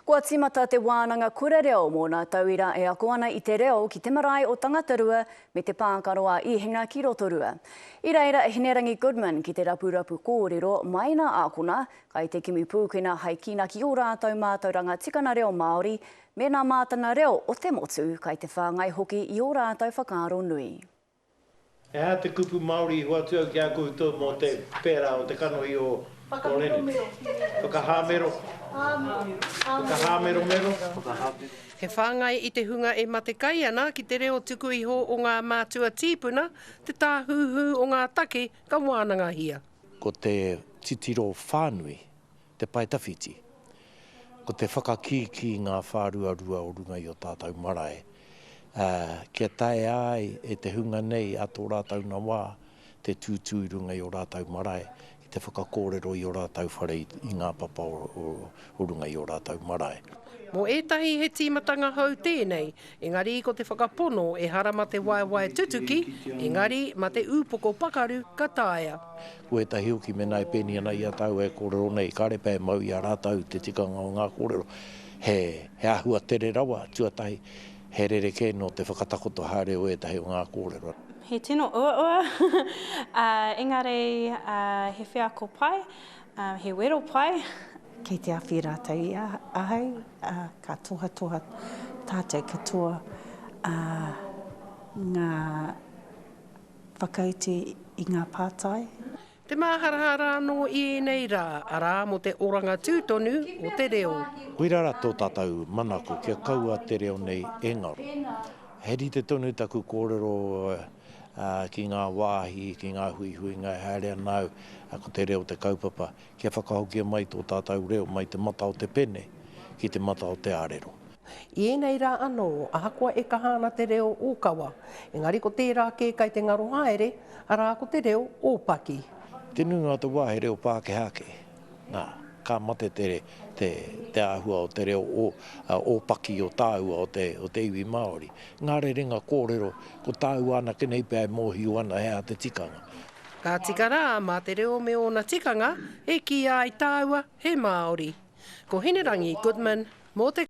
Kua timata te wānanga kura reo mō nā tauira e ako ana I te reo ki te marae o Tangatarua me te pākaroa I hinga ki Rotorua. I reira Hinerangi Goodman ki te rapurapu kōrero mai nā ākona kai te kimi pūkena hei kina ki o rātou mātauranga tikana reo Māori me nā mātana reo o te motu kai te whāngai hoki I o rātou whakaaro nui. E hā te kupu Māori hua tua ki a koutou mō te pēra o te kanohi o Kolene. Whakahāmero. Whakahāmero mero. He whāngai I te hunga e mate kai ana ki te reo tuku iho o ngā mātua tīpuna, te tāhuhu o ngā take ka wānanga hia. Ko te titiro whānui, te paitawhiti. Ko te whakakiki ngā whāruarua o runga I o tātou marae. Kia tae ai e te hunga nei a tō rātou na wā, te tūtū I runga I o rātou marae, I te whakakōrero I o rātou whare I ngā papa o runga I o rātou marae. Mō ētahi he tīmatanga hau tēnei, engari ko te whakapono e harama te waiwai tutuki, engari ma te ūpoko pakaru ka tāia. Ko ētahi uki mena e pēni ana I a tau e kōrero nei, karepe mau I a rātou te tikanga o ngā kōrero. He ahua tere rawa, tuatahi, he rereke no te whakatakoto haere o ētahi o ngā kōrero. He tino ua, engari he whiako pai, he wero pai. Kei te awhi rātou I ahau, ka toha tātou katoa ngā whakauti I ngā pātai. Te māharahara no I nei rā, arā mo te oranga tūtonu o te reo. Koirara tō tātou manako kia kaua te reo nei engaro. Heri te tonu taku kōrero ki ngā wāhi, ki ngā hui ngā haere nau, ko te reo te kaupapa, kia whakahokia mai tō tātou reo, mai te mata o te pene, ki te mata o te arero. I nei rā anō, ahakoa e kahana te reo o kawa, engari ko tērā kēkai te ngaro haere, arā ko te reo o paki. Te nunga te wā he reo Pākehake, nā, ka mate te āhua o te reo o paki o tāua o te iwi Māori. Ngā ringa kōrero, ko tāua ana kenei pēi mōhiu ana hea te tikanga. Ka tika rā, mā te reo me ona tikanga, e ki ai tāua he Māori. Ko Hinerangi Goodman, mō te